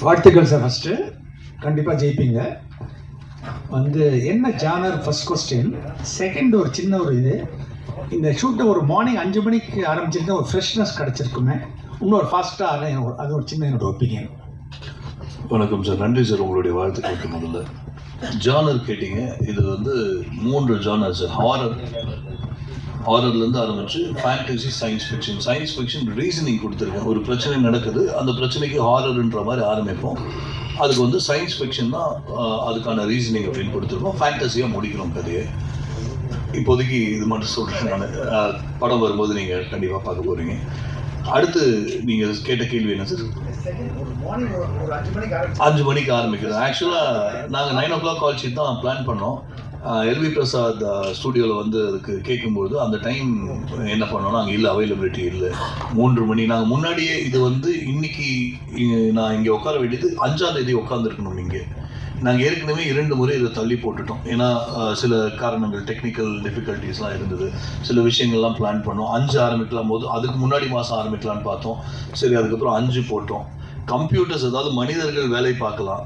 வாழ்த்துக்கள் sir. First கண்டிப்பாக ஜெயிப்பீங்க. வந்து என்ன ஜானர் ஃபர்ஸ்ட் கொஸ்டின். செகண்ட் ஒரு சின்ன ஒரு இது, இந்த ஷூட்டை ஒரு மார்னிங் 5 மணிக்கு ஆரம்பிச்சிருந்தா ஒரு ஃப்ரெஷ்னஸ் கிடச்சிருக்குமே, இன்னொரு ஃபாஸ்ட்டாக அது ஒரு சின்ன என்னோட ஒப்பீனியன். வணக்கம் சார், நன்றி சார் உங்களுடைய வாழ்த்துக்களுக்கு. முதல்ல ஜானர் கேட்டீங்க, இது வந்து 3 ஜானர் சார். ஹாரர்லேருந்து ஆரம்பிச்சு fantasy, science fiction. Science fiction reasoning கொடுத்துருக்கேன். ஒரு பிரச்சனை நடக்குது, அந்த பிரச்சனைக்கு ஹாரர்ன்ற மாதிரி ஆரம்பிப்போம். அதுக்கு வந்து சயின்ஸ் ஃபிக்ஷன் தான் அதுக்கான ரீசனிங் அப்படின்னு கொடுத்துருக்கோம். ஃபேண்டசியாக முடிக்கணும் கதையை. இப்போதைக்கு இது மட்டும் சொல்கிறேன் நான். படம் வரும்போது நீங்கள் கண்டிப்பாக பார்க்க போகிறீங்க. அடுத்து நீங்கள் கேட்ட கேள்வி என்ன சார்? 5 மணிக்கு ஆரம்பிக்கிறது. ஆக்சுவலாக நாங்கள் 9 o'clock கால் ஷீட் தான் பிளான் பண்ணோம். எல்வி பிரசாத் ஸ்டூடியோவில் வந்து அதுக்கு கேட்கும்போது அந்த டைம் என்ன பண்ணோன்னா அங்கே இல்லை, அவைலபிலிட்டி இல்லை. 3 மணி. நாங்கள் முன்னாடியே இது வந்து இன்னைக்கு நான் இங்கே உட்கார வேண்டியது 5ஆம் தேதி உட்காந்துருக்கணும். இங்கே நாங்கள் ஏற்கனவே 2 முறை இதை தள்ளி போட்டுட்டோம். ஏன்னா சில காரணங்கள், டெக்னிக்கல் டிஃபிகல்ட்டிஸ்லாம் இருந்தது. சில விஷயங்கள்லாம் பிளான் பண்ணோம். 5 ஆரம்பிக்கலாம் போது அதுக்கு முன்னாடி மாதம் ஆரம்பிக்கலான்னு பார்த்தோம். சரி, அதுக்கப்புறம் 5 போட்டோம். கம்ப்யூட்டர்ஸ், அதாவது மனிதர்கள் வேலை பார்க்கலாம்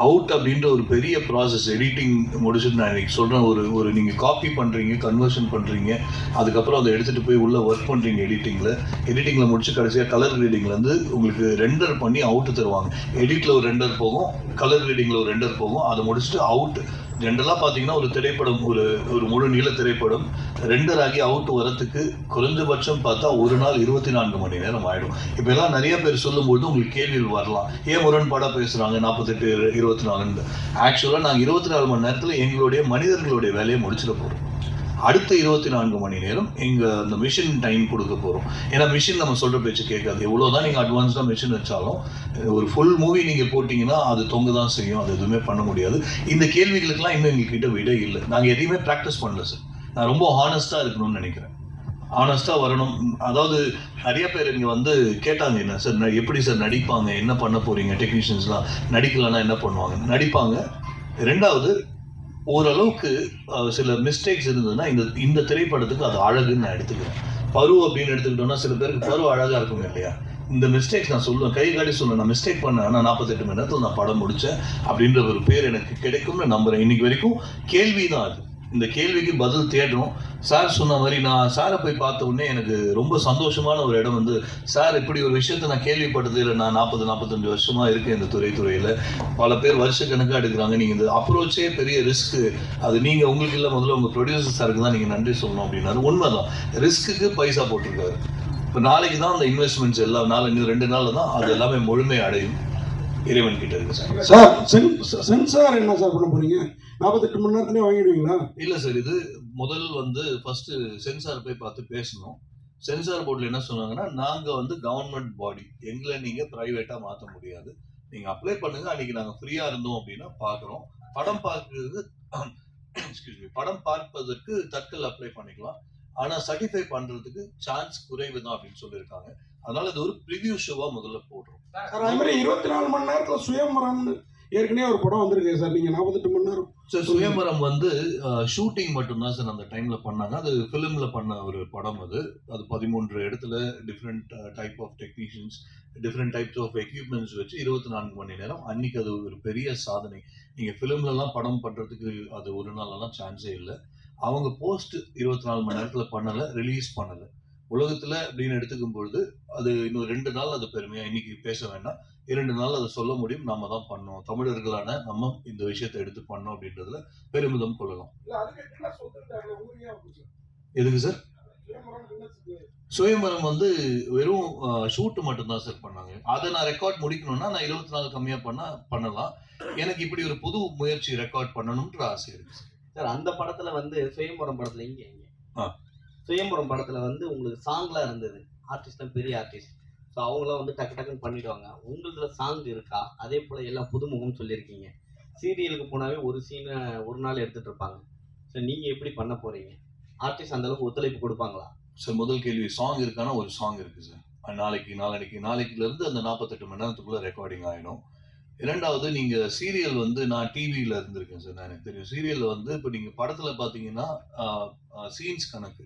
அவுட் அப்படின்ற ஒரு பெரிய ப்ராசஸ். எடிட்டிங் முடிச்சுட்டு நான் இன்னைக்கு சொல்கிறேன், ஒரு நீங்கள் காப்பி பண்ணுறீங்க, கன்வர்ஷன் பண்ணுறீங்க, அதுக்கப்புறம் அதை எடுத்துகிட்டு போய் உள்ளே ஒர்க் பண்ணுறீங்க எடிட்டிங்கில் முடிச்சு கடைசியாக கலர் ரீடிங்லேருந்து உங்களுக்கு ரெண்டர் பண்ணி அவுட்டு தருவாங்க. எடிட்டில் ஒரு ரெண்டர் போகும், கலர் ரீடிங்கில் ஒரு ரெண்டர் போகும். அதை முடிச்சுட்டு அவுட். ஜென்ரலாக பார்த்தீங்கன்னா ஒரு திரைப்படம், ஒரு முழு நீள திரைப்படம் ரெண்டர் ஆகி அவுட் வரத்துக்கு குறைஞ்சபட்சம் பார்த்தா ஒரு நாள் 24 மணி நேரம் ஆகிடும். இப்போ எல்லாம் நிறைய பேர் சொல்லும்போது உங்களுக்கு கேள்விகள் வரலாம், ஏன் முரண்பாடாக பேசுகிறாங்க 48, 24. ஆக்சுவலாக நாங்கள் 24 மணி நேரத்தில் எங்களுடைய மனிதர்களுடைய வேலையை முடிச்சிட போகிறோம். அடுத்த 24 மணி நேரம் எங்கள் அந்த மிஷின் டைம் கொடுக்க போகிறோம். ஏன்னா மிஷின் நம்ம சொல்கிற பேச்சு கேட்காது. எவ்வளோதான் நீங்கள் அட்வான்ஸ்டாக மிஷின் வச்சாலும் ஒரு ஃபுல் மூவி நீங்கள் போட்டிங்கன்னா அது தொங்க தான் செய்யும். அது எதுவுமே பண்ண முடியாது. இந்த கேள்விகளுக்கெல்லாம் இன்னும் எங்ககிட்ட விட இல்லை. நாங்கள் எதையுமே ப்ராக்டிஸ் பண்ணல சார். நான் ரொம்ப ஹானஸ்ட்டாக இருக்கணும்னு நினைக்கிறேன். ஹானஸ்ட்டாக வரணும். அதாவது நிறைய பேர் இங்கே வந்து கேட்டாங்க, என்ன சார் எப்படி சார் நடிப்பாங்க, என்ன பண்ண போகிறீங்க, டெக்னீஷியன்ஸ்லாம் நடிக்கலன்னா என்ன பண்ணுவாங்க? நடிப்பாங்க. 2வது, ஓரளவுக்கு சில மிஸ்டேக்ஸ் இருந்ததுன்னா இந்த திரைப்படத்துக்கு அது அழகுன்னு நான் எடுத்துக்கிறேன். பரு அப்படின்னு எடுத்துக்கிட்டோம்னா சில பேருக்கு பரு அழகாக இருக்குங்க இல்லையா? இந்த மிஸ்டேக்ஸ் நான் சொல்லுவேன், கை காட்டி சொல்லுவேன், நான் மிஸ்டேக் பண்ணேன், ஆனால் 48 மணி நேரத்தில் நான் படம் முடித்தேன் அப்படின்ற ஒரு பேர் எனக்கு கிடைக்கும்னு நம்புகிறேன். இன்னைக்கு வரைக்கும் கேள்வி தான் அது. இந்த கேள்விக்கு பதில் தேடுறோம். சார் சொன்ன மாதிரி நான் சாரை போய் பார்த்த உடனே எனக்கு ரொம்ப சந்தோஷமான ஒரு இடம் வந்து, சார் இப்படி ஒரு விஷயத்த நான் கேள்விப்பட்டது இல்லை. நான் 40-45 வருஷமா இருக்கேன் இந்த துறையில். பல பேர் வருஷக்கணக்காக எடுக்கிறாங்க. நீங்கள் இந்த அப்ரோச்சே பெரிய ரிஸ்க்கு. அது நீங்கள் உங்களுக்கு இல்லை, முதல்ல உங்கள் ப்ரொடியூசர் சாருக்கு தான் நீங்கள் நன்றி சொல்லணும் அப்படின்னாரு. உண்மைதான், ரிஸ்க்குக்கு பைசா போட்டிருக்காரு. இப்போ நாளைக்கு தான் அந்த இன்வெஸ்ட்மெண்ட்ஸ் எல்லாம், இன்னும் 2 நாளில் தான் அது எல்லாமே முழுமை அடையும். இறைவன் கிட்ட இருக்கு சார். சார் சென்சார் என்ன சார் பண்ண போறீங்க? 48 மணி நேரத்துலேயே வாங்கிடுவீங்களா? இல்லை சார், இது முதல் வந்து ஃபர்ஸ்ட் சென்சார் போய் பார்த்து பேசணும். சென்சார் போர்டில் என்ன சொன்னாங்கன்னா, நாங்கள் வந்து கவர்மெண்ட் பாடி, எங்களை நீங்கள் ப்ரைவேட்டாக மாற்ற முடியாது, நீங்கள் அப்ளை பண்ணுங்க, அன்னைக்கு நாங்கள் ஃப்ரீயாக இருந்தோம் அப்படின்னா பார்க்குறோம். படம் பார்க்கறது படம் பார்ப்பதற்கு தட்கல் அப்ளை பண்ணிக்கலாம், ஆனால் சர்டிஃபை பண்ணுறதுக்கு சான்ஸ் குறைவு தான் அப்படின்னு சொல்லியிருக்காங்க. அதனால இது ஒரு ப்ரிவியூ ஷோவா முதல்ல போடுறோம். சார் அதே மாதிரி 24 மணி நேரத்தில் சுயம்பரம்னு ஏற்கனவே ஒரு படம் வந்திருக்கு சார். நீங்கள் 48 மணி நேரம் சார் சுயம்பரம் வந்து ஷூட்டிங் மட்டும்தான் சார் அந்த டைம்ல பண்ணாங்க. அது ஃபிலிம்ல பண்ண ஒரு படம். அது 13 இடத்துல different type of technicians, different types of equipments வச்சு 24 மணி நேரம். அன்னைக்கு அது ஒரு பெரிய சாதனை. நீங்க ஃபிலிம்லலாம் படம் பண்றதுக்கு அது ஒரு நாளெல்லாம் சான்ஸே இல்லை. அவங்க போஸ்ட் 24 மணி நேரத்துல பண்ணலை, ரிலீஸ் பண்ணலை. உலகத்துல அப்படின்னு எடுத்துக்கும் பொழுது அது இன்னும் 2 நாள் அது பெருமையா இன்னைக்கு பேச வேண்டாம். 2 நாள் அதை சொல்ல முடியும். நம்ம தான் பண்ணோம், தமிழர்களான நம்ம இந்த விஷயத்தை எடுத்து பண்ணோம் அப்படின்றதுல பெருமிதம் கொள்ளலாம். எதுக்கு சார்? சுயம்பரம் வந்து வெறும் ஷூட் மட்டும்தான் சார் பண்ணாங்க. அதை நான் ரெக்கார்ட் முடிக்கணும்னா நான் 24 கம்மியா பண்ணலாம். எனக்கு இப்படி ஒரு புது முயற்சி ரெக்கார்ட் பண்ணணும்ன்ற ஆசை இருக்கு சார். அந்த படத்துல வந்து சுயம்பரம் படத்துல இங்க சுயம்பரம் படத்துல வந்து உங்களுக்கு சாங்லாம் இருந்தது. ஆர்டிஸ்ட்லாம் பெரிய ஆர்டிஸ்ட், ஸோ அவங்களாம் வந்து டக்குன்னு பண்ணிடுவாங்க. உங்களதுல சாங் இருக்கா? அதே போல எல்லாம் புதுமுகம் சொல்லியிருக்கீங்க. சீரியலுக்கு போனாவே ஒரு சீனை ஒரு நாள் எடுத்துட்டு இருப்பாங்க. ஸோ நீங்க எப்படி பண்ண போறீங்க? ஆர்டிஸ்ட் அந்த அளவுக்கு ஒத்துழைப்பு கொடுப்பாங்களா சார்? முதல் கேள்வி, சாங் இருக்கானா? ஒரு சாங் இருக்கு சார். நாளைக்குல இருந்து அந்த 48 மணி நேரத்துக்குள்ள ரெக்கார்டிங் ஆயிடும். 2வது, நீங்க சீரியல் வந்து நான் டிவியில இருந்திருக்கேன் சார். எனக்கு தெரியும் சீரியல்ல வந்து இப்போ நீங்க படத்துல பாத்தீங்கன்னா சீன்ஸ் கணக்கு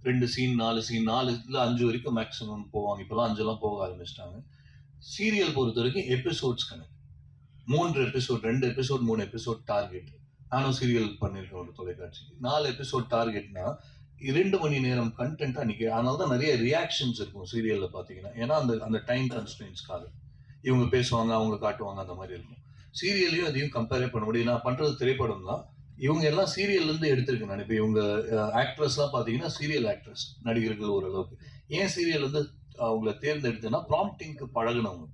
2 சீன் 4 சீன் 4 இல்லை 5 வரைக்கும் மேக்ஸிமம் போவாங்க. இப்போலாம் 5 போக ஆரம்பிச்சிட்டாங்க. சீரியல் பொறுத்த வரைக்கும் எபிசோட்ஸ் கணக்கு. 3 எபிசோட், 2 எபிசோட் 3 எபிசோட் டார்கெட். நானும் சீரியல் பண்ணியிருக்கேன் ஒரு தொலைக்காட்சிக்கு. 4 எபிசோட் டார்கெட்னா 2 மணி நேரம் கண்டென்ட் அன்னைக்கு. அதனால தான் நிறைய ரியாக்ஷன்ஸ் இருக்கும் சீரியலில் பார்த்தீங்கன்னா. ஏன்னா அந்த டைம் கன்ஸ்ட்ரெயின்ஸ்க்காக இவங்க பேசுவாங்க, அவங்க காட்டுவாங்க, அந்த மாதிரி இருக்கும். சீரியலையும் அதையும் கம்பேரே பண்ண முடியும். நான் பண்ணுறது திரைப்படம் தான். இவங்க எல்லாம் சீரியல்லேருந்து எடுத்திருக்கேன் நான். இப்போ இவங்க ஆக்ட்ரஸ்லாம் பார்த்தீங்கன்னா சீரியல் ஆக்ட்ரஸ், நடிகர்கள் ஓரளவுக்கு. ஏன் சீரியல் வந்து அவங்கள தேர்ந்தெடுத்தேன்னா ப்ராம்ப்டிங்க்கு பழகினவங்க.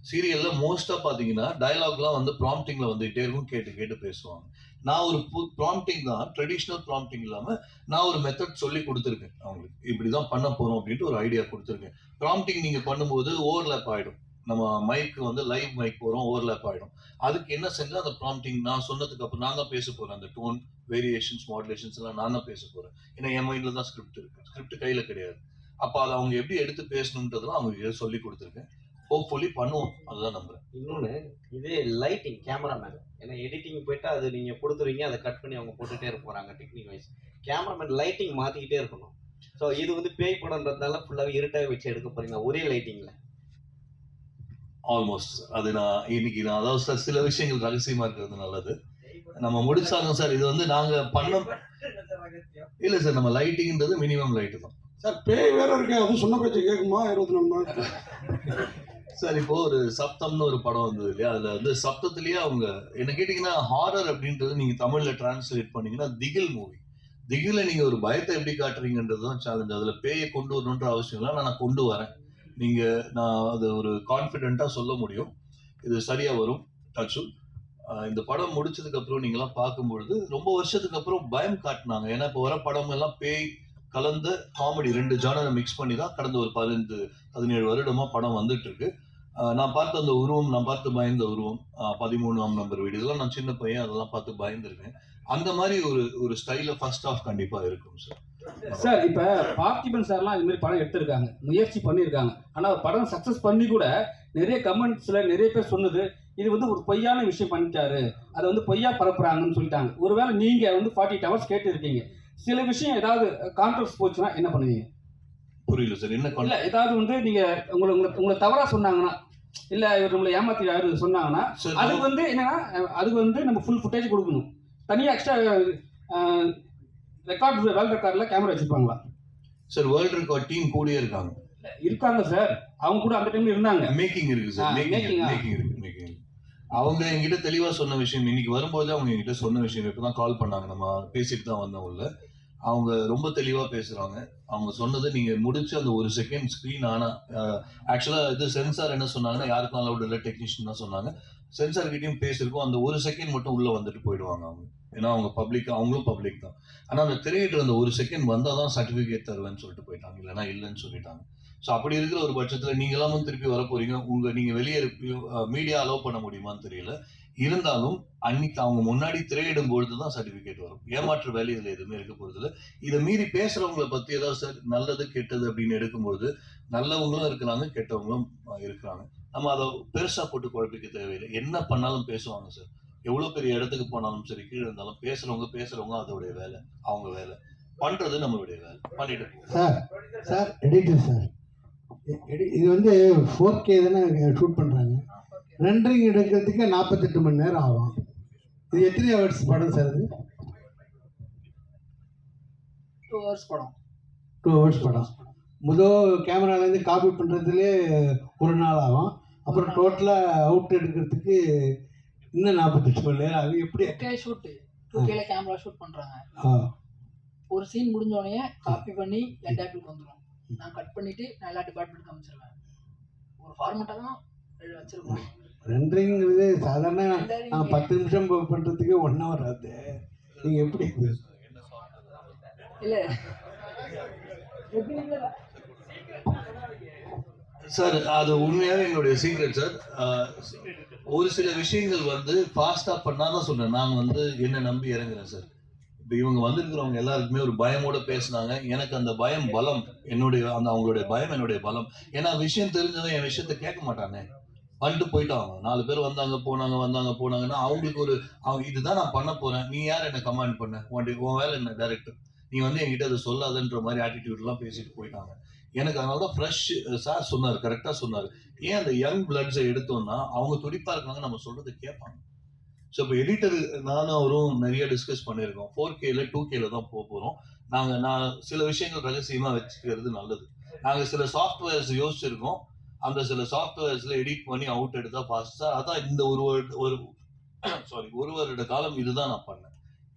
சீரியலில் மோஸ்ட்டாக பார்த்தீங்கன்னா டயலாக்லாம் வந்து ப்ராம்ப்டிங்கில் வந்துகிட்டே இருக்கும், கேட்டு கேட்டு பேசுவாங்க. நான் ஒரு ப்ராம்ப்டிங் தான், ட்ரெடிஷ்னல் ப்ராம்ப்டிங் இல்லாமல் நான் ஒரு மெத்தட் சொல்லி கொடுத்துருக்கேன் அவங்களுக்கு. இப்படி தான் பண்ண போகிறோம் அப்படின்ட்டு ஒரு ஐடியா கொடுத்துருக்கேன். ப்ராம்ப்டிங் நீங்கள் பண்ணும்போது ஓவர்லேப் ஆகிடும். நம்ம மைக்கு வந்து லைவ் மைக் போகிறோம், ஓவர்லேப் ஆகிடும். அதுக்கு என்ன செஞ்சால் அந்த ப்ராம்ப்டிங் நான் சொன்னதுக்கு அப்புறம் நான் தான் பேச போகிறேன். அந்த டோன் வேரியேஷன்ஸ் மாடுலேஷன்ஸ் எல்லாம் நான் தான் பேச போகிறேன். ஏன்னா என் மைண்டில் தான் ஸ்கிரிப்ட் இருக்குது, ஸ்கிரிப்ட் கையில் கிடையாது. அப்போ அதை அவங்க எப்படி எடுத்து பேசணுன்றதெல்லாம் அவங்க சொல்லி கொடுத்துருக்கேன். ஹோப்ஃபுல்லி பண்ணுவோம், அதுதான் நம்புறேன். இன்னொன்று, இதே லைட்டிங், கேமராமேன், ஏன்னா எடிட்டிங் போயிட்டு அது நீங்கள் கொடுத்துருவீங்க, அதை கட் பண்ணி அவங்க போட்டுகிட்டே இருக்க போகிறாங்க டெக்னிக் வைஸ். கேமராமேன் லைட்டிங் மாற்றிக்கிட்டே இருக்கணும். ஸோ இது வந்து பேய் படம்ன்றதுனால ஃபுல்லாகவே இருட்டாக வச்சு எடுக்க போகிறீங்க ஒரே லைட்டிங்கில்? ஆல்மோஸ்ட். அது நான் அதாவது சில விஷயங்கள் ரகசியமா இருக்கிறது நல்லது. நம்ம முடிச்சாங்க சார். இது வந்து நாங்க பண்ண இல்ல சார், நம்ம லைட்டிங்ன்றது மினிமம் லைட் தான் சார். பேய் வேற இருக்கு, அது சொன்ன பேச்சு கேட்குமா? 24 நாள் சார். இப்போ ஒரு சப்தம்னு ஒரு படம் வந்தது இல்லையா, அதுல வந்து சப்தத்திலேயே அவங்க என்ன கேட்டீங்கன்னா, ஹாரர் அப்படின்றது நீங்க தமிழ்ல டிரான்ஸ்லேட் பண்ணீங்கன்னா திகில் மூவி. திகில நீங்க ஒரு பயத்தை எப்படி காட்டுறீங்கன்றது தான் சேலஞ்ச். அதுல பேயை கொண்டு வரணுன்ற அவசியம் இல்லை, நான் கொண்டு வரேன். நான் அது ஒரு கான்ஃபிடென்ட்டா சொல்ல முடியும், இது சரியா வரும். டச்சு இந்த படம் முடிச்சதுக்கு அப்புறம் நீங்களாம் பார்க்கும்பொழுது ரொம்ப வருஷத்துக்கு அப்புறம் பயம் காட்டினாங்க. ஏன்னா இப்போ வர படம் எல்லாம் பேய் கலந்த காமெடி 2 ஜானரை மிக்ஸ் பண்ணி தான் கடந்த ஒரு 15-17 வருடமா படம் வந்துட்டு இருக்கு. நான் பார்த்த அந்த உருவம், நான் பார்த்து பயந்த உருவம், 13ஆம் நம்பர் வீடு, இதெல்லாம் நான் சின்ன பையன், அதெல்லாம் பார்த்து பயந்துருக்கேன். அந்த மாதிரி ஒரு ஸ்டைல ஃபர்ஸ்ட் ஆஃப் கண்டிப்பா இருக்கும் சார். சார், இப்ப பார்த்திபன் சார்லாம் இது மாதிரி படம் எடுத்திருக்காங்க, முயற்சி பண்ணியிருக்காங்க. ஆனா படம் சக்சஸ் பண்ணி கூட நிறைய கமெண்ட்ஸ்ல நிறைய பேர் சொன்னது, இது வந்து ஒரு பொய்யான விஷயம் பண்ணிட்டாரு, அதை வந்து பொய்யா பரப்புறாங்கன்னு சொல்லிட்டாங்க. ஒருவேளை நீங்க வந்து 48 hours கேட்டு இருக்கீங்க, சில விஷயம் ஏதாவது கான்ட்ரவர்ஸ் போச்சுன்னா என்ன பண்ணுவீங்க? புரியல சார், என்ன இல்ல ஏதாவது வந்து நீங்க உங்களை தவறா சொன்னாங்கன்னா, இல்ல இவர் நம்மளை ஏமாத்திட்டாரு சொன்னாங்கன்னா, அதுக்கு வந்து என்னன்னா, அதுக்கு வந்து நம்ம ஃபுல் ஃபுட்டேஜ் கொடுக்கணும். தனியா எக்ஸ்ட்ரா ரெக்கார்ட், வேர்ல்ட் ரெக்கார்ட்ல கேமரா வச்சிருப்பாங்களா சார்? வேர்ல்ட் ரெக்கார்ட் டீம் கூடயே இருக்காங்க சார். அவங்க கூட அந்த டைம்ல இருந்தாங்க. மேக்கிங் இருக்கு சார், மேக்கிங் இருக்கு. அவங்க என்கிட்ட தெளிவா சொன்ன விஷயம், இன்னைக்கு வரும்போது அவங்க என்கிட்ட சொன்ன விஷயம், இப்பதான் கால் பண்ணாங்க, நம்ம பேசிட்டு தான் வந்தோம் உள்ள. அவங்க ரொம்ப தெளிவா பேசுறாங்க. அவங்க சொன்னது, நீங்க முடிச்சு அந்த 1 செகண்ட் ஸ்கிரீன் ஆனா, ஆக்சுவலா இது சென்சார் என்ன சொன்னாங்கன்னா, யாருக்கும் அலவுட் இல்லை, டெக்னீஷியன் தான் சொன்னாங்க. சென்சார் கிட்டையும் பேசிருக்கோம், அந்த 1 செகண்ட் மட்டும் உள்ள வந்துட்டு போயிடுவாங்க அவங்க. ஏன்னா அவங்க பப்ளிக், அவங்களும் பப்ளிக் தான். ஆனா அந்த திரையிட்டு அந்த 1 செகண்ட் வந்தாதான் சர்டிபிகேட் தருவேன்னு சொல்லிட்டு போயிட்டாங்க, இல்லைன்னா இல்லைன்னு சொல்லிட்டாங்க. ஸோ அப்படி இருக்கிற ஒரு பட்சத்தில் நீங்க எல்லாமும் திருப்பி வர போறீங்க, நீங்க வெளியே மீடியா அலோவ் பண்ண முடியுமான்னு தெரியல. இருந்தாலும் அன்னைக்கு அவங்க முன்னாடி திரையிடும் பொழுது தான் சர்டிபிகேட் வரும். ஏமாற்று வேலை இதுல எதுவுமே இருக்க போறது இல்லை. இதை மீறி பேசுறவங்களை பத்தி ஏதாவது சார் நல்லது கெட்டது அப்படின்னு எடுக்கும்போது நல்லவங்களும் இருக்கிறாங்க, கெட்டவங்களும் இருக்கிறாங்க. நம்ம அதை பெருசா போட்டு குழப்பிக்க தேவையில்லை. என்ன பண்ணாலும் பேசுவாங்க சார். எவ்வளவு பெரிய இடத்துக்கு போனாலும் சரி, கீழே இருந்தாலும் பேசுறவங்க அதோடைய வேலை, அவங்க வேலை. பண்றது நம்மளுடைய வேலை, பண்ணிட்டு சார். எடிட்டர் சார், இது வந்து 4K தானே ஷூட் பண்றாங்க. ரெண்டரிங் எடுக்கிறதுக்கு 48 மணி நேரம் ஆகும். இது எத்தனை ஹவர்ஸ் படம் சார்? இது 2 hours படம். 2 hours படம். முதல் கேமராலேருந்து காப்பி பண்ணுறதுலே 1 நாள் ஆகும். அப்புறம் டோட்டலாக அவுட் எடுக்கிறதுக்கு இன்னும் 48 மணி நேரம் ஆகும். எப்படி 2K ஷூட்டு, 2Kல கேமரா ஷூட் பண்ணுறாங்க. ஒரு சீன் முடிஞ்சோடனே காப்பி பண்ணி என் டேபிளுக்கு வந்துடும். நான் கட் பண்ணிவிட்டு நான் எல்லா டிபார்ட்மெண்ட்டுக்கு அமைச்சிருவேன். ஒரு ஃபார்மெட்டாக தான் வச்சுருக்கோம். ரெண்டரிங்கிறது சாதாரண 10 நிமிஷம் பண்ணுறதுக்கு 1 hour ஆகுது. நீங்கள் எப்படி? இல்லை சார், அது உண்மையாகவே எங்களுடைய சீக்ரெட் சார். ஒரு சில விஷயங்கள் வந்து ஃபாஸ்ட்டாக பண்ணாதான் சொன்னேன். நான் வந்து என்னை நம்பி இறங்குறேன் சார். இப்போ இவங்க வந்திருக்கிறவங்க எல்லாருக்குமே ஒரு பயமோட பேசினாங்க. எனக்கு அந்த பயம் பலம், அவங்களுடைய பயம் என்னுடைய பலம். ஏன்னா விஷயம் தெரிஞ்சவன் என் விஷயத்த கேட்க மாட்டானே, வந்துட்டு போயிட்டாங்க. 4 பேர் வந்தாங்க போனாங்கன்னா அவங்களுக்கு இதுதான் நான் பண்ண போறேன், நீ யார் என்ன கமாண்ட் பண்ண, உன் வேலை என்ன டைரக்டர், நீ வந்து என்கிட்ட அதை சொல்லாதன்ற மாதிரி ஆட்டிடியூட்லாம் பேசிட்டு போயிட்டாங்க. எனக்கு அதனால தான் ஃப்ரெஷ் சார் சொன்னார், கரெக்டாக சொன்னார். ஏன் அந்த யங் பிளட்ஸை எடுத்தோம்னா அவங்க துடிப்பாக இருக்காங்க, நம்ம சொல்றது கேட்பாங்க. ஸோ இப்போ எடிட்டர் நானும் அவரும் நிறைய டிஸ்கஸ் பண்ணியிருக்கோம். 4Kல 2Kல தான் போக போகிறோம். நான் சில விஷயங்கள் ரகசியமாக வச்சுக்கிறது நல்லது. நாங்கள் சில சாஃப்ட்வேர்ஸ் யோசிச்சிருக்கோம். அந்த சில சாஃப்ட்வேர்ஸில் எடிட் பண்ணி அவுட் எடுத்தால் ஃபாஸ்ட்டாக, அதான் இந்த ஒரு வருட காலம் இதுதான் நான் பண்ணேன்.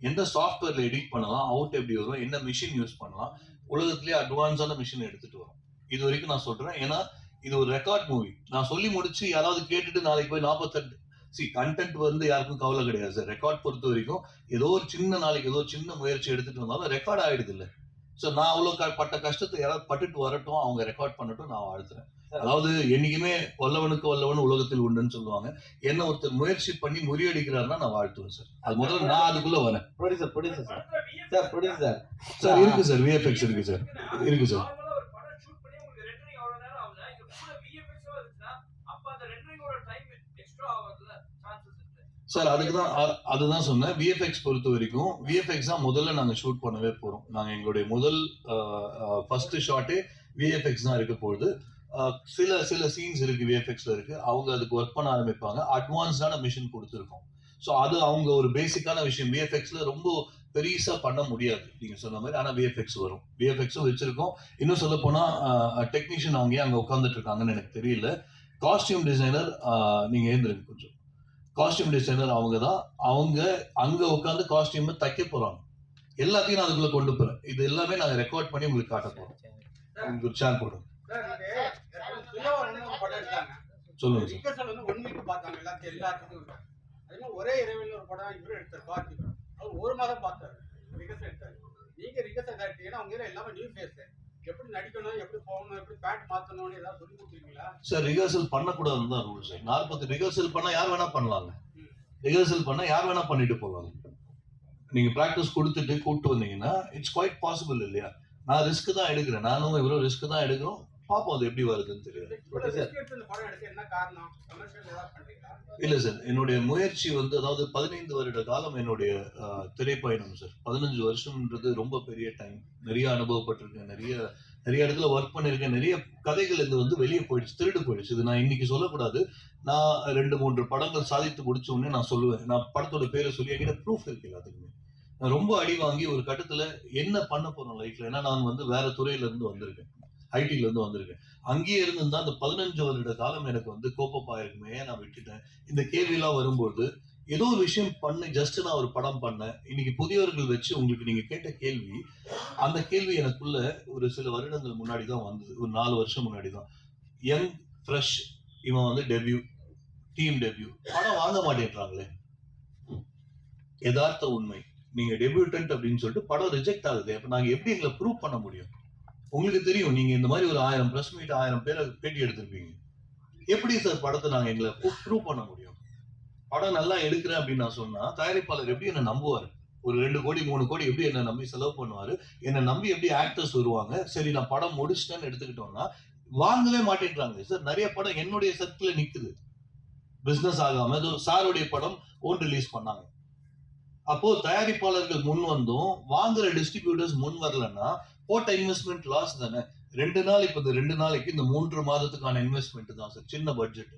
எந்த சாஃப்ட்வேர்ல எடிட் பண்ணலாம், அவுட் எப்படி வரும், என்ன மிஷின் யூஸ் பண்ணலாம், உலகத்திலேயே அட்வான்ஸான மிஷின் எடுத்துட்டு வரும். இது வரைக்கும் நான் சொல்றேன். ஏன்னா இது ஒரு ரெக்கார்ட் மூவி. நான் சொல்லி முடிச்சு யாராவது கேட்டுட்டு நாளைக்கு போய் 48 கண்டென்ட் வந்து யாருக்கும் கவலை கிடையாது சார். ரெக்கார்ட் பொறுத்த வரைக்கும் ஏதோ ஒரு சின்ன நாளைக்கு ஏதோ சின்ன முயற்சி எடுத்துட்டு வந்தாலும் ரெக்கார்ட் ஆயிடுது இல்லை. ஸோ நான் அவ்வளோ பட்ட கஷ்டத்தை யாராவது பட்டுட்டு வரட்டும், அவங்க ரெக்கார்ட் பண்ணட்டும், நான் வாழ்த்துறேன். அதாவது என்னைக்குமே வல்லவனுக்கு வல்லவன் உலகத்தில் உண்டுன்னு சொல்லுவாங்க. என்ன ஒருத்தர் முயற்சி பண்ணி முறியடிக்கிறாருன்னா நான் வாழ்த்துவேன் சார். அது முதல்ல நான் அதுக்குள்ள வரேன். ப்ரொடியூசர் சார் சார் இருக்கு சார், விஎஃப்எக்ஸ் இருக்கு சார், இருக்கு சார். சார் அதுதான் சொன்னேன். விஎஃப்எக்ஸ் பொறுத்த வரைக்கும் விஎஃப்எக்ஸ் தான் முதல்ல நாங்க ஷூட் பண்ணவே போறோம். நாங்க எங்களுடைய முதல் ஃபர்ஸ்ட் ஷாட்டே விஎஃப்எக்ஸ் தான் இருக்க போகுது. சில சீன்ஸ் இருக்கு விஎஃப்எக்ஸ்ல இருக்கு. அவங்க அதுக்கு ஒர்க் பண்ண ஆரம்பிப்பாங்க. அட்வான்ஸ்டான மிஷின் கொடுத்துருக்கோம். ஸோ அது அவங்க ஒரு பேசிக்கான விஷயம். விஎஃப்எக்ஸ்ல ரொம்ப பெருசா பண்ண முடியாது நீங்க சொன்ன மாதிரி. ஆனா விஎஃப்எக்ஸ் வரும், விஎஃப்எக்ஸும் வச்சிருக்கோம். இன்னும் சொல்ல போனா டெக்னீஷியன் அவங்க அங்க உட்காந்துட்டு இருக்காங்கன்னு எனக்கு தெரியல. காஸ்டியூம் டிசைனர் நீங்க எழுந்திருக்கு கொஞ்சம். காஸ்டியூம் டிசைனர் அவங்க தான். அவங்க அங்க உட்காந்து காஸ்டியூம் தைக்க போறாங்க. எல்லாத்தையும் நான் அதுக்குள்ள கொண்டு போறேன். இது எல்லாமே நாங்க ரெக்கார்ட் பண்ணி உங்களுக்கு காட்ட போறோம். உங்களுக்கு ஒரு சேர் போடுறோம். சொல்லுங்க ஒரே இரவில் ஒரு படம் இவரும் எடுத்தார். பார்த்திபன் அவர் 1 மாதம் பார்த்தாரு, ரிகர்சல் எடுத்தாரு. நீங்க ரிகர்சல் எடுத்தீங்கன்னா அவங்க எல்லாமே நியூ ஃபேஸ், எப்படி நடிக்கணும், எப்படி போகணும், எப்படி பேண்ட் மாத்தணும்னு ஏதாவது சொல்லி கொடுத்துருக்கீங்களா? சார் ரிகர்சல் பண்ணக்கூடாதுன்னு தான் ரூல்ஸ். 40 ரிகர்சல் பண்ணா யார் வேணா பண்ணலாங்க. ரிகர்சல் பண்ணா யார் வேணா பண்ணிட்டு போவாங்க. நீங்க பிராக்டிஸ் கொடுத்துட்டு கூப்பிட்டு வந்தீங்கன்னா இட்ஸ் குவைட் பாசிபிள் இல்லையா? நான் ரிஸ்க் தான் எடுக்கிறேன். நானும் இவ்வளவு ரிஸ்க் தான் எடுக்கிறோம். பார்ப்போம் அது எப்படி வருதுன்னு தெரியாது. இல்ல சார், என்னுடைய முயற்சி வந்து அதாவது 15 வருட காலம் என்னுடைய திரைப்பயணம் சார். 15 வருஷம்ன்றது ரொம்ப பெரிய டைம். நிறைய அனுபவப்பட்டிருக்கேன், நிறைய இடத்துல ஒர்க் பண்ணிருக்கேன். நிறைய கதைகள் இது வந்து வெளியே போயிடுச்சு, திருடு போயிடுச்சு. இது நான் இன்னைக்கு சொல்லக்கூடாது. நான் 2-3 படங்கள் சாதித்து முடிச்ச உடனே நான் சொல்லுவேன். நான் படத்தோட பேரை சொல்லி என்கிட்ட ப்ரூஃப் இருக்கு எல்லாத்துக்குமே. நான் ரொம்ப அடி வாங்கி ஒரு கட்டத்துல என்ன பண்ண போறேன் லைஃப்ல. ஏன்னா நான் வந்து வேற துறையில இருந்து வந்திருக்கேன், ஐடில இருந்து வந்திருக்கேன். அங்கேயே இருந்திருந்தா அந்த 15 வருட காலம் எனக்கு வந்து கோப்பப்பா இருக்குமே, நான் விட்டுட்டேன். இந்த கேள்வி எல்லாம் வரும்போது ஏதோ ஒரு விஷயம் பண்ணி ஜஸ்ட் நான் ஒரு படம் பண்ணேன். இன்னைக்கு புதியவர்கள் வச்சு உங்களுக்கு நீங்க கேட்ட கேள்வி, அந்த கேள்வி எனக்குள்ள ஒரு சில வருடங்கள் முன்னாடி தான் வந்தது. ஒரு 4 வருஷம் முன்னாடி தான். யங் ஃப்ரெஷ், இவன் வந்து டெபியூ, டீம் டெபியூ, படம் வாங்க மாட்டேன்றாங்களே. யதார்த்த உண்மை. நீங்க டெபியூட்டன்ட் அப்படின்னு சொல்லிட்டு படம் ரிஜெக்ட் ஆகுது. அப்ப நாங்க எப்படி எங்களை ப்ரூவ் பண்ண முடியும்? உங்களுக்கு தெரியும், நீங்க இந்த மாதிரி ஒரு 1000 பிரஸ் மீட் 1000 பேரை பேட்டி எடுத்திருப்பீங்க. எப்படி சார் படத்தை நாங்க எங்களை ப்ரூவ் பண்ண முடியும்? படம் நல்லா எடுக்கிறேன் அப்படின்னு நான் சொன்னா தயாரிப்பாளர் எப்படி என்ன நம்புவாரு? ஒரு 2 கோடி 3 கோடி எப்படி என்ன நம்பி செலவு பண்ணுவாரு? என்ன நம்பி எப்படி ஆக்டர்ஸ் வருவாங்க? சரி நான் படம் முடிச்சிட்டேன்னு எடுத்துக்கிட்டோம்னா வாங்கவே மாட்டேன்றாங்க சார். நிறைய படம் என்னுடைய சர்க்கிள்ல நிக்குது, பிசினஸ் ஆகாம. சாருடைய படம் ஓன் ரிலீஸ் பண்ணாங்க. அப்போ தயாரிப்பாளர்கள் முன் வந்தும் வாங்குற டிஸ்ட்ரிபியூட்டர்ஸ் முன் வரலன்னா போட்ட இன்வெஸ்ட்மெண்ட் லாஸ் தானே. 2 நாள் இப்ப இந்த 2 நாளைக்கு இந்த 3 மாதத்துக்கான இன்வெஸ்ட்மெண்ட் தான் சார், சின்ன பட்ஜெட்.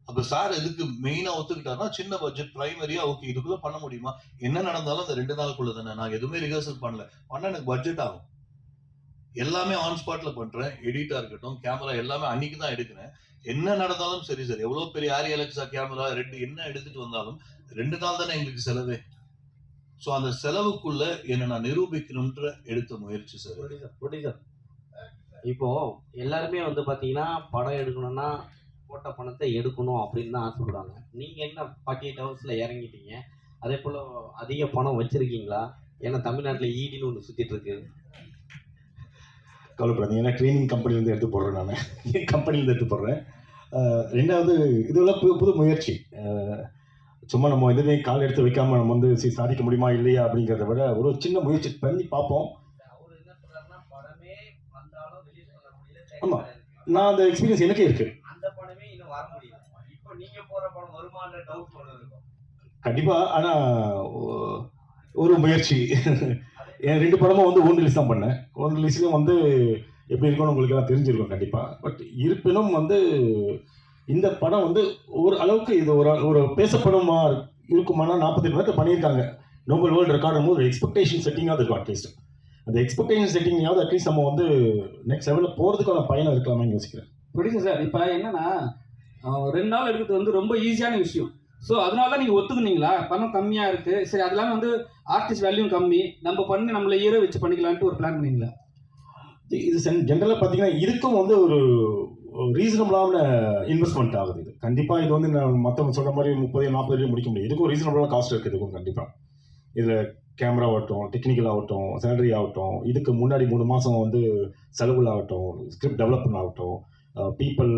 அப்ப சார் எதுக்கு மெயினா ஒத்துக்கிட்டாருன்னா சின்ன பட்ஜெட் பிரைமரியா ஓகே இதுக்குள்ள பண்ண முடியுமா? என்ன நடந்தாலும் அந்த 2 நாளுக்குள்ள தானே. நான் எதுவுமே ரிஹர்சல் பண்ணல, எனக்கு பட்ஜெட் ஆகும். எல்லாமே ஆன் ஸ்பாட்ல பண்றேன். எடிட்டா இருக்கட்டும், கேமரா எல்லாமே அன்னைக்கு தான் எடுக்கிறேன். என்ன நடந்தாலும் சரி சார், எவ்வளவு பெரிய ஆரி அலெக்ஸா கேமரா 2 என்ன எடுத்துட்டு வந்தாலும் 2 நாள் தானே எங்களுக்கு செலவே. சோ அந்த செலவுக்குள்ள என்ன நான் நிரூபிக்கணும்ன்ற எடுத்த முயற்சி சார். ப்ரொடியூசர் இப்போ எல்லாருமே வந்து பாத்தீங்கன்னா படம் எடுக்கணும்னா போட்ட பணத்தை எடுக்கணும் அப்படின்னு தான் ஆசைப்படுவாங்க. நீங்க என்ன 48 ஹவர்ஸ்ல இறங்கிட்டீங்க. அதே போல அதிக பணம் வச்சிருக்கீங்களா? ஏன்னா தமிழ்நாட்டுல ஈடின்னு ஒன்று சுத்திட்டு இருக்கு. கவலைப்படாதீங்க, ஏன்னா ட்ரைனிங் கம்பெனிலேருந்து எடுத்து போடுறேன். நான் என் கம்பெனிலேருந்து எடுத்து போடுறேன். 2வது இதெல்லாம் புது முயற்சி. சும்மா நம்ம எதுவுமே கால் எடுத்து வைக்காம நம்ம வந்து சாதிக்க முடியுமா இல்லையா அப்படிங்கிறத விட ஒரு சின்ன முயற்சி பண்ணி பார்ப்போம். ஆமா, நான் அந்த எக்ஸ்பீரியன்ஸ் எனக்கே இருக்கு. கண்டிப்பா, ஆனா ஒரு முயற்சி. என் 2 படமும் வந்து ஓன் ரிலீஸ் தான் பண்ணேன். ஓன் ரிலீஸ்லையும் வந்து எப்படி இருக்கும்னு உங்களுக்கு எல்லாம் தெரிஞ்சிருக்கும் கண்டிப்பாக. பட் இருப்பினும் வந்து இந்த படம் வந்து ஒரு அளவுக்கு இது ஒரு பேசப்படுமா இருக்குமானா 48 மணி நேரத்தில் பண்ணியிருக்காங்க. நோபல் வேர்ல்டு ரெக்கார்டும் போது எக்ஸ்பெக்டேஷன் செட்டிங்காக இருக்கும். அட்லீஸ்ட் அந்த எக்ஸ்பெக்டேஷன் செட்டிங்காவது அட்லீஸ்ட் நம்ம வந்து நெக்ஸ்ட் லெவலில் போகிறதுக்கான பயணம் இருக்கலாமே யோசிக்கிறேன். பிடிக்கும் சார். இப்போ என்னன்னா 2 நாள் எடுக்கிறது வந்து ரொம்ப ஈஸியான விஷயம். ஸோ அதனால தான் நீங்கள் ஒத்துக்குனீங்களா? பணம் கம்மியாக இருக்குது, சரி அதெல்லாம் வந்து ஆர்டிஸ்ட் வேல்யூ கம்மி, நம்ம பண்ணி நம்மளை ஹீரோ வச்சு பண்ணிக்கலான்ட்டு ஒரு பிளான் பண்ணீங்களா? இது ஜென்ரலாக பார்த்தீங்கன்னா இதுக்கும் வந்து ஒரு ரீசனபிளான இன்வெஸ்ட்மெண்ட் ஆகுது. இது கண்டிப்பாக இது வந்து நான் மற்றவங்க சொல்கிற மாதிரி 30-40 முடிக்க முடியும். இதுக்கும் ரீசனபிளான காஸ்ட் இருக்குது. இதுக்கும் கண்டிப்பாக இதில் கேமரா ஆகட்டும், டெக்னிக்கல் ஆகட்டும், சேலரி ஆகட்டும், இதுக்கு முன்னாடி 3 மாதம் வந்து செலவுகள் ஆகட்டும், ஸ்கிரிப்ட் டெவலப்மெண்ட் ஆகட்டும், பீப்புள்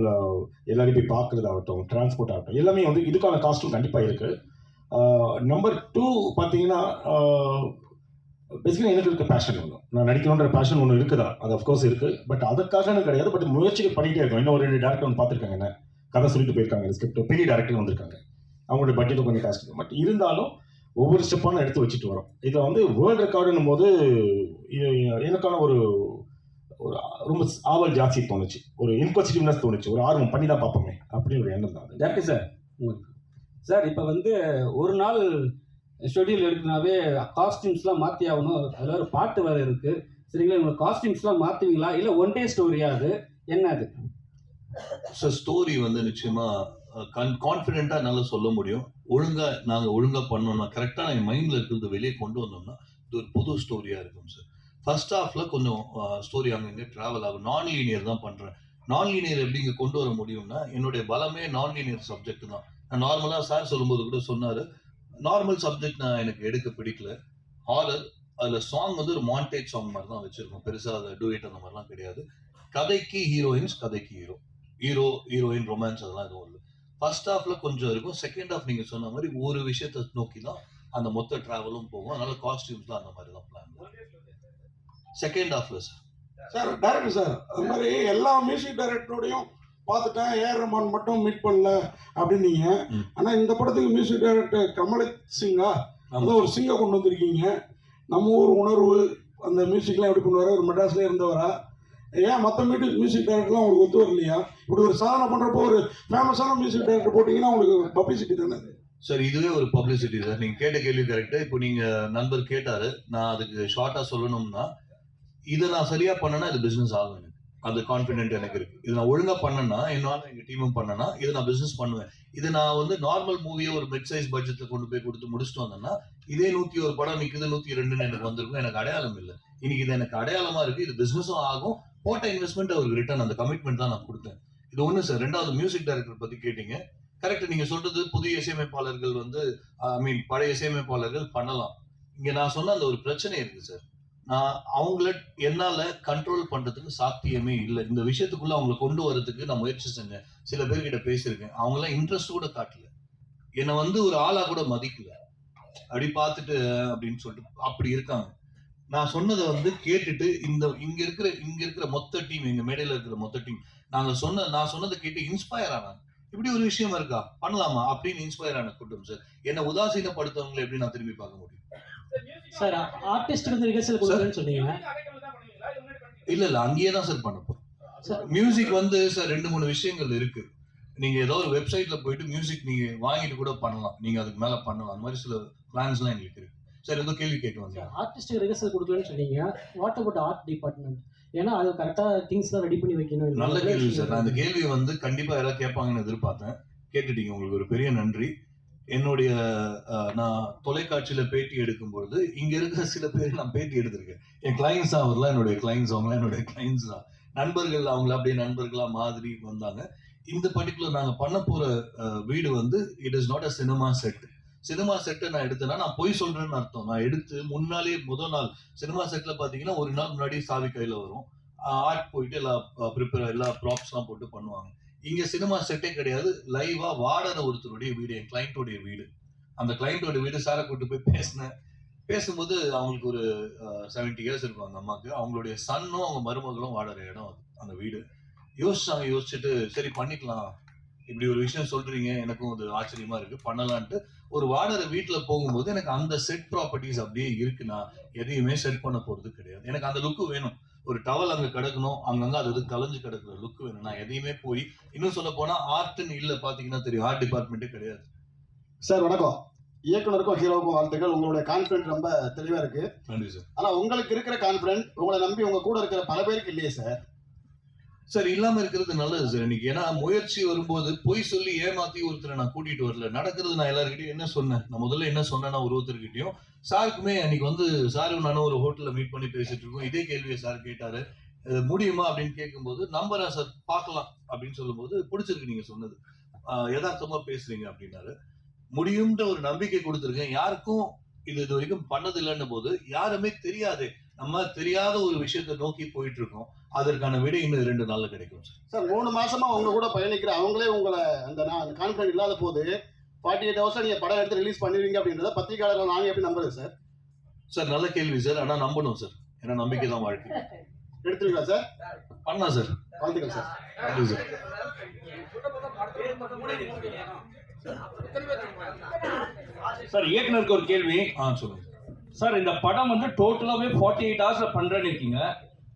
எல்லாரையும் போய் பார்க்குறதாகட்டும், டிரான்ஸ்போர்ட் ஆகட்டும், எல்லாமே வந்து இதுக்கான காஸ்ட்டும் கண்டிப்பாக இருக்குது. நம்பர் 2 பார்த்தீங்கன்னா பேசிக்கலி எனக்கு இருக்க பேஷன் ஒன்று, நான் நடிக்கணுன்ற பேஷன் ஒன்று இருக்குதா, அது அஃப்கோர்ஸ் இருக்குது. பட் அதுக்காக கிடையாது. பட் முயற்சிகள் பண்ணிகிட்டே இருக்கோம். இன்னும் ஒரு 2 டேரக்டர் வந்து பார்த்துருக்காங்க, என்ன கதை சொல்லிட்டு போயிருக்காங்க, ஸ்கிரிப்ட் பெரிய டேரக்டர் வந்திருக்காங்க, அவங்களோட பட்ஜெட்டும் கொஞ்சம் காஸ்ட். பட் இருந்தாலும் ஒவ்வொரு ஸ்டெப்பான எடுத்து வச்சுட்டு வரோம். இதில் வந்து வேர்ல்டு ரெக்கார்டுன்னும் போது எனக்கான ஒரு ரொம்ப ஆவல் ஜாஸ்தி தோணுச்சு, ஒரு இன்குவசிட்டிவ்னஸ் தோணுச்சு, ஒரு ஆர்வம் பண்ணி தான் பார்ப்போமே அப்படின்னு ஒரு எண்ணம் தான். டேரக்டர் சார் உங்களுக்கு சார் இப்போ வந்து ஒரு நாள் ஷெட்யூல் எடுக்கனாவே காஸ்டியூம்ஸ்லாம் மாற்றி ஆகணும், அதில் ஒரு பாட்டு வேறு இருக்குது, சரிங்களா? உங்களுக்கு காஸ்டியூம்ஸ்லாம் மாற்றுவீங்களா இல்லை ஒன் டே ஸ்டோரியா? அது என்ன அது? ஸோ ஸ்டோரி வந்து நிச்சயமாக கான்ஃபிடென்ட்டாக என்னால் சொல்ல முடியும். நாங்கள் ஒழுங்காக பண்ணோம்னா, கரெக்டாக என் மைண்டில் இருக்கிறது வெளியே கொண்டு வந்தோம்னா இது ஒரு புது ஸ்டோரியாக இருக்கும் சார். ஃபர்ஸ்ட் ஹாஃபில் கொஞ்சம் ஸ்டோரி அங்கங்கே ட்ராவல் ஆகும். நான் லீனியர் தான் பண்ணுறேன். நான் லீனியர் எப்படி இங்கே கொண்டு வர முடியும்னா, என்னுடைய பலமே நான் லீனியர் சப்ஜெக்ட் தான். நான் நார்மலாக சார் சொல்லும்போது கூட சொன்னார், நார்மல் சப்ஜெக்ட் நான் எனக்கு எடுக்க பிடிக்கல. ஹாரர், அதில் சாங் வந்து ஒரு மாண்டேஜ் சாங் மாதிரி தான் வச்சுருக்கோம். பெருசாக அதை டூயட் அந்த மாதிரிலாம் கிடையாது. கதைக்கு ஹீரோயின்ஸ், கதைக்கு ஹீரோயின் ரொமான்ஸ் அதெல்லாம் எதுவும் இல்லை. ஃபர்ஸ்ட் ஹாஃப்ல கொஞ்சம் இருக்கும். செகண்ட் ஹாஃப் நீங்கள் சொன்ன மாதிரி ஒரு விஷயத்தை நோக்கி தான் அந்த மொத்த ட்ராவலும் போகும். அதனால காஸ்டியூம்ஸ் தான் அந்த மாதிரி தான் பிளான். செகண்ட் ஹாஃப்ல சார் டைரக்டர் சார் அது மாதிரி எல்லா மியூசிக் டைரக்டரோடையும் பார்த்துட்டேன், ஏஆர் ரஹ்மான் மட்டும் மீட் பண்ணல அப்படின்னீங்க. ஆனால் இந்த படத்துக்கு மியூசிக் டைரக்டர் கமல் சிங்கா அதான் ஒரு சிங்கை கொண்டு வந்திருக்கீங்க. நம்ம ஊர் உணர்வு அந்த மியூசிக்லாம் எப்படி கொண்டு வர, ஒரு மெட்ராஸ்லேயே இருந்தவரா? ஏன் மற்ற மியூசிக் டைரக்டர்லாம் உங்களுக்கு ஒத்து வரலையா? இப்படி ஒரு சாதனை பண்ணுறப்போ ஒரு ஃபேமஸான மியூசிக் டைரக்டர் போட்டிங்கன்னா உங்களுக்கு பப்ளிசிட்டி தானே சார்? இதுவே ஒரு பப்ளிசிட்டி சார். நீங்கள் கேட்ட கேள்வி கரெக்டாக. இப்போ நீங்கள் நண்பர் கேட்டார், நான் அதுக்கு ஷார்ட்டாக சொல்லணும்னா, இதை நான் சரியாக பண்ணேன்னா இது பிஸ்னஸ் ஆகும். எனக்கு அது கான்ஃபிடென்ட் எனக்கு இருக்குது. இது நான் ஒழுங்காக பண்ணேன்னா, என்னால் எங்கள் டீமும் பண்ணேன்னா இதை நான் பிஸ்னஸ் பண்ணுவேன். இது நான் வந்து நார்மல் மூவியை ஒரு மிட் சைஸ் பட்ஜெட்டில் கொண்டு போய் கொடுத்து முடிச்சுட்டு வந்தேன்னா, இதே 101 படம் நிற்குது, 102ன்னு எனக்கு வந்திருக்கும். எனக்கு அடையாளம் இல்லை. இன்னைக்கு இது எனக்கு அடையாளமாக இருக்குது. இது பிஸ்னஸும் ஆகும். போட்ட இன்வெஸ்ட்மெண்ட் அவருக்கு ரிட்டர்ன், அந்த கமிட்மெண்ட் தான் நான் கொடுத்தேன். இது ஒன்று சார். ரெண்டாவது மியூசிக் டைரக்டர் பற்றி கேட்டீங்க. கரெக்ட், நீங்கள் சொல்றது புதிய இசையமைப்பாளர்கள் வந்து பழைய இசையமைப்பாளர்கள் பண்ணலாம். இங்கே நான் சொன்ன அந்த ஒரு பிரச்சனை இருக்குது சார். நான் அவங்கள என்னால் கண்ட்ரோல் பண்ணுறதுக்கு சாத்தியமே இல்லை. இந்த விஷயத்துக்குள்ள அவங்கள கொண்டு வரதுக்கு நான் முயற்சி செஞ்சேன். சில பேர்கிட்ட பேசியிருக்கேன். அவங்களாம் இன்ட்ரெஸ்ட் கூட காட்டல. என்னை வந்து ஒரு ஆளாக கூட மதிக்கல. அப்படி பார்த்துட்டு அப்படின்னு சொல்லிட்டு அப்படி இருக்காங்க. நான் சொன்னதை வந்து கேட்டுட்டு இங்க இருக்கிற மொத்த டீம், எங்க மேடையில இருக்கிற மொத்த டீம் நான் சொன்னதை கேட்டு இன்ஸ்பயர் ஆனாங்க. இப்படி ஒரு விஷயம் இருக்கா, பண்ணலாமா அப்படின்னு இன்ஸ்பயர் ஆன கூட்டம் சார். என்ன உதாசீனப்படுத்தவங்களை எப்படி நான் திரும்பி பார்க்க முடியும் சார்? ஆர்டிஸ்ட் வந்து ரிஹர்சல் கொடுக்குறேன்னு சொன்னீங்க. இல்ல அங்கேயே தான் சார் பண்ண போறோம். மியூசிக் வந்து சார் 2-3 விஷயங்கள் இருக்கு. நீங்க ஏதோ ஒரு வெப்சைட்ல போயிட்டு மியூசிக் நீங்க வாங்கிட்டு கூட பண்ணலாம். நீங்க அதுக்கு மேல பண்ணலாம். அந்த மாதிரி சில பிளான்ஸ்லாம் எங்களுக்கு இருக்கு சார். ஏதோ கேள்வி கேட்டு வந்தீங்க. ஆர்டிஸ்ட் ரிஹர்சல் கொடுக்கலன்னு சொன்னீங்க. What about art department? ஏன்னா அது கரெக்டாக திங்ஸ்லாம் ரெடி பண்ணி வைக்கணும். நல்ல கேள்வி சார். நான் அந்த கேள்வியை வந்து கண்டிப்பாக யாராவது கேட்பாங்கன்னு எதிர்பார்த்தேன். கேட்டுட்டீங்க, உங்களுக்கு ஒரு பெரிய நன்றி. என்னுடைய நான் தொலைக்காட்சியில் பேட்டி எடுக்கும்பொழுது இங்கே இருக்கிற சில பேர் நான் பேட்டி எடுத்திருக்கேன். என் கிளைண்ட்ஸ் அவர்லாம் என்னுடைய கிளைண்ட்ஸ், அவங்களாம் என்னுடைய கிளைண்ட்ஸ் தான். நண்பர்கள், அவங்கள அப்படியே நண்பர்களாக மாதிரி வந்தாங்க. இந்த பர்டிகுலர் நாங்கள் பண்ண போகிற வீடு வந்து it is not a cinema set. Cinema செட்டை நான் எடுத்தேன்னா நான் பொய் சொல்றேன்னு அர்த்தம். நான் எடுத்து முன்னாலே முதல் நாள் சினிமா செட்ல பாத்தீங்கன்னா ஒரு நாள் முன்னாடி சாவி கையில வரும், ஆர்ட் போயிட்டு எல்லா ப்ராப்ஸ்லாம் போட்டு பண்ணுவாங்க. இங்க சினிமா செட்டே கிடையாது. லைவா வாடற ஒருத்தருடைய வீடு, என் கிளைண்டோடைய வீடு. அந்த கிளைண்டோட வீடு சாரை கூட்டு போய் பேசும்போது அவங்களுக்கு ஒரு 70 இயர்ஸ் இருக்கும் அந்த அம்மாவுக்கு. அவங்களுடைய சன்னும் அவங்க மருமகளும் வாடற இடம் அது, அந்த வீடு. யோசிச்சுட்டு சரி பண்ணிக்கலாம், இப்படி ஒரு விஷயம் சொல்றீங்க, எனக்கும் அது ஆச்சரியமா இருக்கு, பண்ணலான்ட்டு ஒரு வாடகை வீட்டுல போகும்போது எனக்கு அந்த செட் ப்ராப்பர்ட்டிஸ் அப்படியே இருக்கு. நான் எதையுமே செட் பண்ண போறது கிடையாது. எனக்கு அந்த லுக்கு வேணும். ஒரு டவல் அங்க கிடக்கணும், அங்கங்க அது கலைஞ்சு கிடக்குற லுக் வேணும். நான் எதையுமே போய் இன்னும் சொல்ல போனா ஆர்ட்னு இல்ல, பாத்தீங்கன்னா தெரியும், ஆர்ட் டிபார்ட்மெண்ட்டே கிடையாது. சார் வணக்கம். இயக்குனருக்கும் ஹீரோவுக்கும் வாழ்த்துக்கள். உங்களுடைய கான்ஃபிடன்ட் ரொம்ப தெளிவா இருக்கு. நன்றி சார். ஆனா உங்களுக்கு இருக்கிற கான்ஃபிடன்ட் உங்களை நம்பி உங்க கூட இருக்கிற பல பேருக்கு இல்லையே சார். சார் இல்லாம இருக்கிறது நல்லது சார் இன்னைக்கு. ஏன்னா முயற்சி வரும்போது பொய் சொல்லி ஏமாத்தி ஒருத்தரை நான் கூட்டிட்டு வரல. நடக்கிறது நான் எல்லாருக்கிட்டையும் என்ன சொன்னேன், நான் முதல்ல என்ன சொன்னேன்னா ஒருத்தர்கிட்டையும், சாருக்குமே அன்னைக்கு வந்து சாரும் நானும் ஒரு ஹோட்டல்ல மீட் பண்ணி பேசிட்டு இருக்கோம். இதே கேள்வியை சார் கேட்டாரு, முடியுமா அப்படின்னு கேட்கும்போது, நம்புறேன் சார், பார்க்கலாம் அப்படின்னு சொல்லும்போது, பிடிச்சிருக்கு நீங்க சொன்னது, யதார்த்தமா பேசுறீங்க அப்படின்னாரு. முடியும்ன்ற ஒரு நம்பிக்கை கொடுத்துருக்கேன். யாருக்கும் இது வரைக்கும் பண்ணதில்லைன்னு போது, யாருமே தெரியாது, நம்ம தெரியாத ஒரு விஷயத்தை நோக்கி போயிட்டு இருக்கோம். அதற்கான விடை இன்னும் 2 நாள்ல கிடைக்கும் சார். 3 மாசமா உங்க கூட பயணிக்கிற அவங்களே உங்களை அந்த கான்ஃபிடன்ட் இல்லாத போது 48 ஹவர்ஸ் நீங்க படம் எடுத்து ரிலீஸ் பண்ணுவீங்க அப்படின்றத பத்திரிகையாளர்கள் நாங்க எப்படி நம்புறது சார்? சார் நல்ல கேள்வி சார். ஆனா நம்பணும் சார், ஏன்னா நம்பிக்கை தான் வாழ்க்கை. எடுத்துருவீங்களா சார்? பண்ணலாம் சார். வாழ்த்துக்கள் சார். நன்றி சார். சார் இயக்குனருக்கு ஒரு கேள்வி. சொல்லுங்க சார். இந்த படம் வந்து டோட்டலாவே 48 ஹவர்ஸ்ல பண்றேன்னு இருக்கீங்க.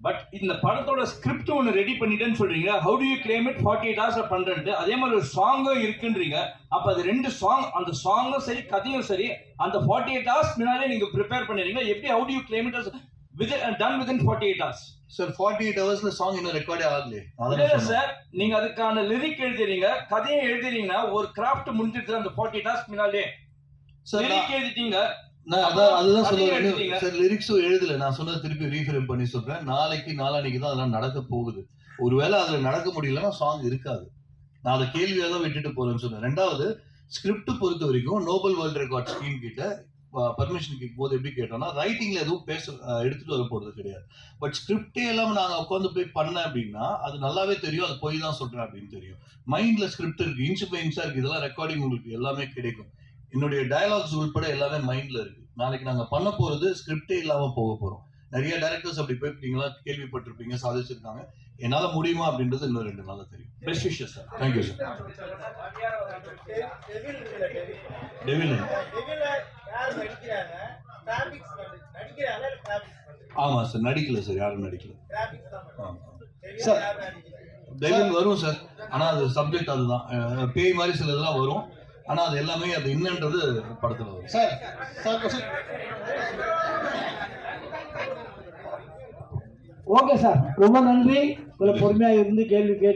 பட் இந்த படத்தோட ஸ்கிரிப்ட் ஒன்று ரெடி பண்ணிட்டேன்னு சொல்றீங்க. How do you claim it 48 ஹவர்ஸ்ல பண்றேன்ட்டு? அதே மாதிரி ஒரு சாங்கும் இருக்குன்றீங்க. அப்ப அது 2 சாங், அந்த சாங்கும் சரி கதையும் சரி அந்த 48 ஹவர்ஸ் முன்னாலே நீங்க ப்ரிப்பேர் பண்ணிடுறீங்க. எப்படி how do you claim it done within 48 hours? Sir 48 ஹவர்ஸ்ல சாங் இன்னும் ரெக்கார்டே ஆகலையே. இல்ல சார், நீங்க அதுக்கான லிரிக் எழுதுறீங்க, கதையை எழுதுறீங்கன்னா ஒரு கிராஃப்ட் முடிஞ்சிருச்சு அந்த 48 ஹவர்ஸ் முன்னாலே. லிரிக் எழுதிட்டீங்க, நான் அதுதான் சொல்லுவேன் சார். லிரிக்ஸும் எழுதல, நான் சொன்னதை திருப்பி ரீஃப்ரேம் பண்ணி சொல்றேன். நாளைக்கு தான் அதெல்லாம் நடக்க போகுது. ஒருவேளை அதுல நடக்க முடியலன்னா சாங் இருக்காது. நான் அதை கேள்வியாக தான் விட்டுட்டு போறேன்னு சொன்னேன். 2வது, ஸ்கிரிப்ட் பொறுத்த வரைக்கும் நோபல் வேர்ல்ட் ரெக்கார்ட் ஸ்கீம் கிட்ட பர்மிஷன் கேட்கும் போது எப்படி கேட்டோம்னா, ரைட்டிங்ல எதுவும் எடுத்துட்டு வர போறது கிடையாது. பட் ஸ்கிரிப்டே எல்லாம் நாங்க உட்காந்து போய் பண்ணேன் அப்படின்னா அது நல்லாவே தெரியும், அது போய் தான் சொல்றேன் அப்படின்னு தெரியும். மைண்ட்ல ஸ்கிரிப்ட் இருக்கு, இன்ச் பை இன்ச்சா இருக்கு. இதெல்லாம் ரெக்கார்டிங் உங்களுக்கு எல்லாமே கிடைக்கும். என்னுடைய டயலாக்ஸ் உள்பட எல்லாமே மைண்ட்ல இருக்கு. நாளைக்கு நாங்க பண்ண போறது ஸ்கிரிப்டே இல்லாம போக போறோம். நிறைய டைரக்டர்ஸ் அப்படி போயிருப்பீங்களா, கேள்விப்பட்டிருப்பீங்க, சாதிச்சிருக்காங்க. என்னால முடியுமா அப்படின்றது இன்னும் 2 நாள்ல தெரியும். Best wishes sir. Thank you sir. Devil ஆமா சார், நடிக்கல சார், யாரும் நடிக்கல சார். டெவில் வரும் சார், ஆனா அது சப்ஜெக்ட் அதுதான். பேய் மாதிரி சில இதெல்லாம் வரும், ஆனா அது எல்லாமே அது என்னன்றது படத்துல வரும் சார். ஓகே சார், ரொம்ப நன்றி. பொறுமையா இருந்து கேள்வி கேட்டு